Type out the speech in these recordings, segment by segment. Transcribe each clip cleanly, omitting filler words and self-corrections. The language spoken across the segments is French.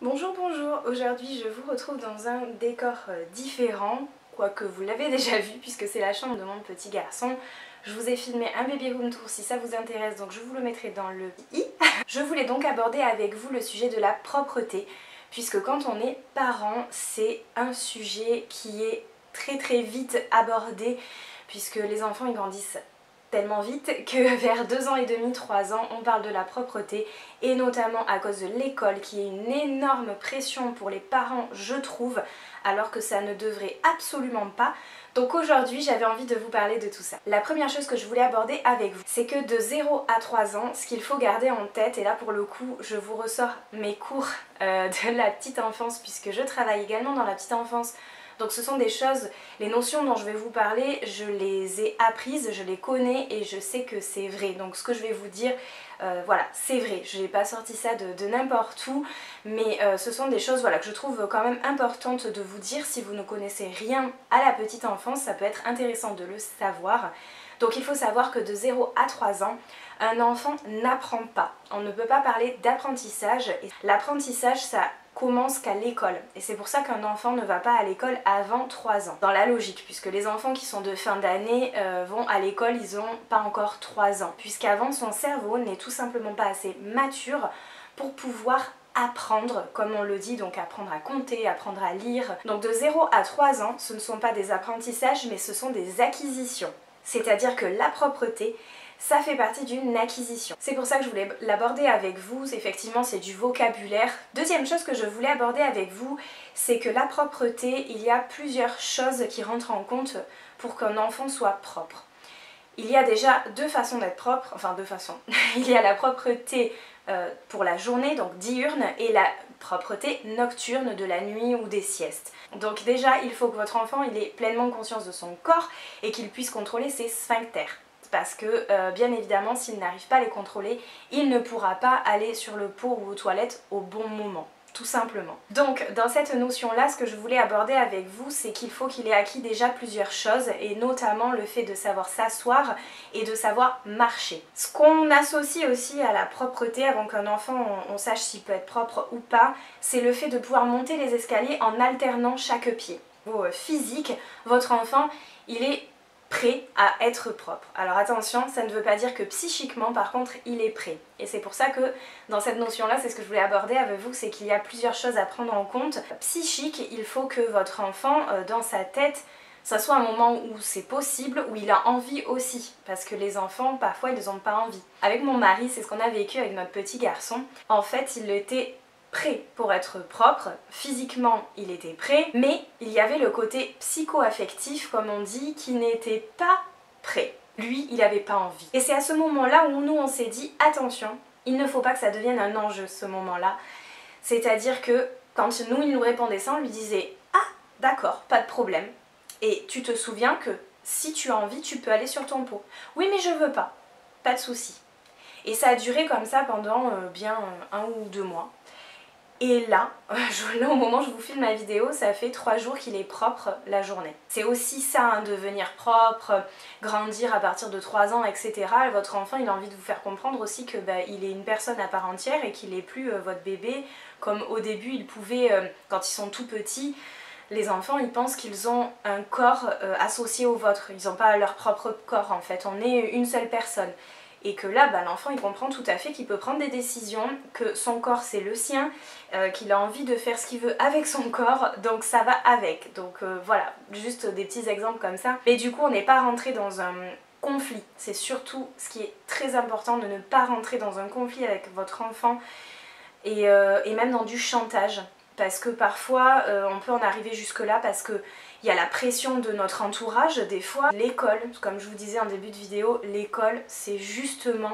Bonjour, bonjour, aujourd'hui je vous retrouve dans un décor différent, quoique vous l'avez déjà vu puisque c'est la chambre de mon petit garçon. Je vous ai filmé un baby room tour si ça vous intéresse, donc je vous le mettrai dans le i. Je voulais donc aborder avec vous le sujet de la propreté, puisque quand on est parent, c'est un sujet qui est très vite abordé, puisque les enfants ils grandissent tellement vite que vers 2 ans et demi, 3 ans, on parle de la propreté et notamment à cause de l'école qui est une énorme pression pour les parents, je trouve, alors que ça ne devrait absolument pas. Donc aujourd'hui, j'avais envie de vous parler de tout ça. La première chose que je voulais aborder avec vous, c'est que de 0 à 3 ans, ce qu'il faut garder en tête, et là pour le coup, je vous ressors mes cours de la petite enfance puisque je travaille également dans la petite enfance. Donc ce sont des choses, les notions dont je vais vous parler, je les ai apprises, je les connais et je sais que c'est vrai. Donc ce que je vais vous dire, voilà, c'est vrai. Je n'ai pas sorti ça de n'importe où, mais ce sont des choses voilà, que je trouve quand même importantes de vous dire. Si vous ne connaissez rien à la petite enfance, ça peut être intéressant de le savoir. Donc il faut savoir que de 0 à 3 ans, un enfant n'apprend pas. On ne peut pas parler d'apprentissage. L'apprentissage, ça commence qu'à l'école. Et c'est pour ça qu'un enfant ne va pas à l'école avant 3 ans. Dans la logique, puisque les enfants qui sont de fin d'année vont à l'école, ils n'ont pas encore 3 ans. Puisqu'avant, son cerveau n'est tout simplement pas assez mature pour pouvoir apprendre, comme on le dit, donc apprendre à compter, apprendre à lire. Donc de 0 à 3 ans, ce ne sont pas des apprentissages, mais ce sont des acquisitions. C'est-à-dire que la propreté, ça fait partie d'une acquisition. C'est pour ça que je voulais l'aborder avec vous, effectivement c'est du vocabulaire. Deuxième chose que je voulais aborder avec vous, c'est que la propreté, il y a plusieurs choses qui rentrent en compte pour qu'un enfant soit propre. Il y a déjà deux façons d'être propre, enfin deux façons. Il y a la propreté pour la journée, donc diurne, et la propreté nocturne de la nuit ou des siestes. Donc déjà, il faut que votre enfant il ait pleinement conscience de son corps et qu'il puisse contrôler ses sphincters. Parce que bien évidemment, s'il n'arrive pas à les contrôler, il ne pourra pas aller sur le pot ou aux toilettes au bon moment. Tout simplement. Donc dans cette notion-là, ce que je voulais aborder avec vous, c'est qu'il faut qu'il ait acquis déjà plusieurs choses, et notamment le fait de savoir s'asseoir et de savoir marcher. Ce qu'on associe aussi à la propreté, avant qu'un enfant on sache s'il peut être propre ou pas, c'est le fait de pouvoir monter les escaliers en alternant chaque pied. Au physique, votre enfant, il est prêt à être propre. Alors attention, ça ne veut pas dire que psychiquement par contre il est prêt. Et c'est pour ça que dans cette notion-là, c'est ce que je voulais aborder avec vous, c'est qu'il y a plusieurs choses à prendre en compte. Psychique, il faut que votre enfant, dans sa tête, ça soit un moment où c'est possible, où il a envie aussi. Parce que les enfants, parfois, ils n'ont pas envie. Avec mon mari, c'est ce qu'on a vécu avec notre petit garçon. En fait, il était prêt pour être propre, physiquement il était prêt, mais il y avait le côté psycho-affectif, comme on dit, qui n'était pas prêt. Lui, il n'avait pas envie. Et c'est à ce moment-là où nous on s'est dit, attention, il ne faut pas que ça devienne un enjeu ce moment-là. C'est-à-dire que quand nous il nous répondait ça, on lui disait, ah d'accord, pas de problème. Et tu te souviens que si tu as envie, tu peux aller sur ton pot. Oui mais je veux pas, pas de souci. Et ça a duré comme ça pendant bien 1 ou 2 mois. Et là, au moment où je vous filme ma vidéo, ça fait 3 jours qu'il est propre la journée. C'est aussi ça, hein, devenir propre, grandir à partir de 3 ans, etc. Et votre enfant, il a envie de vous faire comprendre aussi que il est une personne à part entière et qu'il n'est plus votre bébé, comme au début il pouvait, quand ils sont tout petits, les enfants ils pensent qu'ils ont un corps associé au vôtre. Ils n'ont pas leur propre corps en fait, on est une seule personne. Et que là, l'enfant il comprend tout à fait qu'il peut prendre des décisions, que son corps c'est le sien, qu'il a envie de faire ce qu'il veut avec son corps, donc ça va avec. Donc voilà, juste des petits exemples comme ça. Mais du coup, on n'est pas rentré dans un conflit. C'est surtout ce qui est très important, de ne pas rentrer dans un conflit avec votre enfant et même dans du chantage. Parce que parfois, on peut en arriver jusque là parce que il y a la pression de notre entourage, des fois. L'école, comme je vous disais en début de vidéo, l'école c'est justement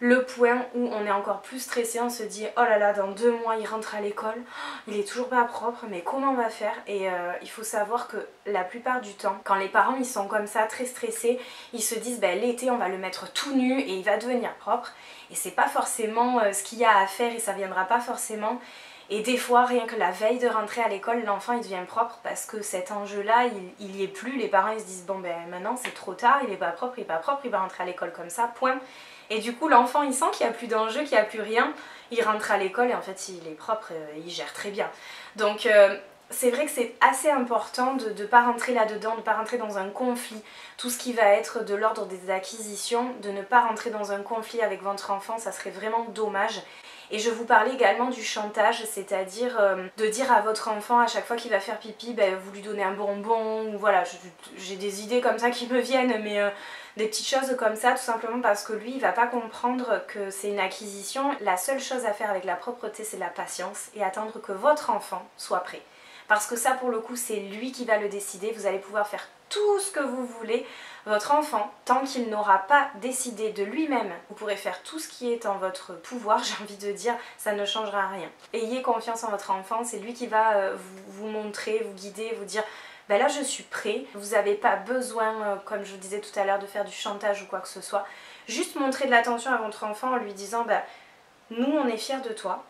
le point où on est encore plus stressé, on se dit oh là là, dans 2 mois il rentre à l'école, il est toujours pas propre, mais comment on va faire? Et il faut savoir que la plupart du temps, quand les parents ils sont comme ça très stressés, ils se disent l'été on va le mettre tout nu et il va devenir propre, et c'est pas forcément ce qu'il y a à faire et ça viendra pas forcément. Et des fois, rien que la veille de rentrer à l'école, l'enfant il devient propre parce que cet enjeu-là, il y est plus. Les parents ils se disent bon maintenant c'est trop tard, il est pas propre, il va rentrer à l'école comme ça, point. Et du coup l'enfant il sent qu'il n'y a plus d'enjeu, qu'il n'y a plus rien, il rentre à l'école et en fait il est propre, il gère très bien. Donc c'est vrai que c'est assez important de ne pas rentrer là-dedans, de ne pas rentrer dans un conflit. Tout ce qui va être de l'ordre des acquisitions, de ne pas rentrer dans un conflit avec votre enfant, ça serait vraiment dommage. Et je vous parlais également du chantage, c'est-à-dire de dire à votre enfant à chaque fois qu'il va faire pipi, ben, vous lui donnez un bonbon, ou voilà, j'ai des idées comme ça qui me viennent, mais des petites choses comme ça, tout simplement parce que lui, il va pas comprendre que c'est une acquisition. La seule chose à faire avec la propreté, c'est la patience et attendre que votre enfant soit prêt. Parce que ça, pour le coup, c'est lui qui va le décider, vous allez pouvoir faire tout ce que vous voulez. Votre enfant, tant qu'il n'aura pas décidé de lui-même, vous pourrez faire tout ce qui est en votre pouvoir, j'ai envie de dire, ça ne changera rien. Ayez confiance en votre enfant, c'est lui qui va vous montrer, vous guider, vous dire ben là je suis prêt, vous n'avez pas besoin, comme je vous disais tout à l'heure, de faire du chantage ou quoi que ce soit. Juste montrer de l'attention à votre enfant en lui disant ben, nous on est fiers de toi.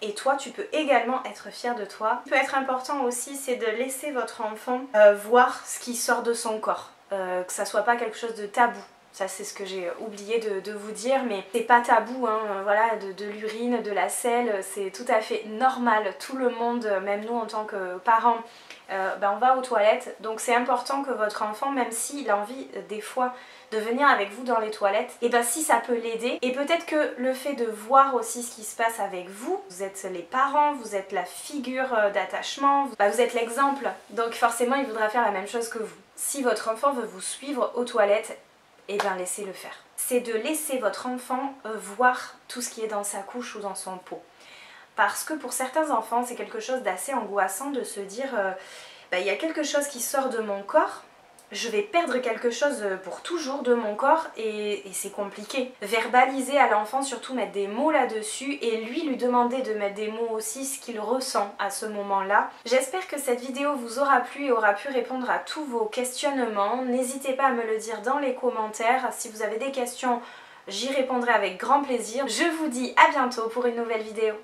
Et toi, tu peux également être fier de toi. Ce qui peut être important aussi, c'est de laisser votre enfant voir ce qui sort de son corps. Que ça soit pas quelque chose de tabou. Ça, c'est ce que j'ai oublié de vous dire, mais c'est pas tabou, hein, voilà, de l'urine, de la selle, c'est tout à fait normal. Tout le monde, même nous en tant que parents, on va aux toilettes. Donc c'est important que votre enfant, même s'il a envie des fois de venir avec vous dans les toilettes, et ben si ça peut l'aider, et peut-être que le fait de voir aussi ce qui se passe avec vous, vous êtes les parents, vous êtes la figure d'attachement, vous êtes l'exemple, donc forcément il voudra faire la même chose que vous. Si votre enfant veut vous suivre aux toilettes, et bien laissez-le faire. C'est de laisser votre enfant voir tout ce qui est dans sa couche ou dans son pot. Parce que pour certains enfants, c'est quelque chose d'assez angoissant de se dire il y a quelque chose qui sort de mon corps, je vais perdre quelque chose pour toujours de mon corps et c'est compliqué. Verbaliser à l'enfant, surtout mettre des mots là-dessus et lui demander de mettre des mots aussi ce qu'il ressent à ce moment-là. J'espère que cette vidéo vous aura plu et aura pu répondre à tous vos questionnements. N'hésitez pas à me le dire dans les commentaires. Si vous avez des questions, j'y répondrai avec grand plaisir. Je vous dis à bientôt pour une nouvelle vidéo.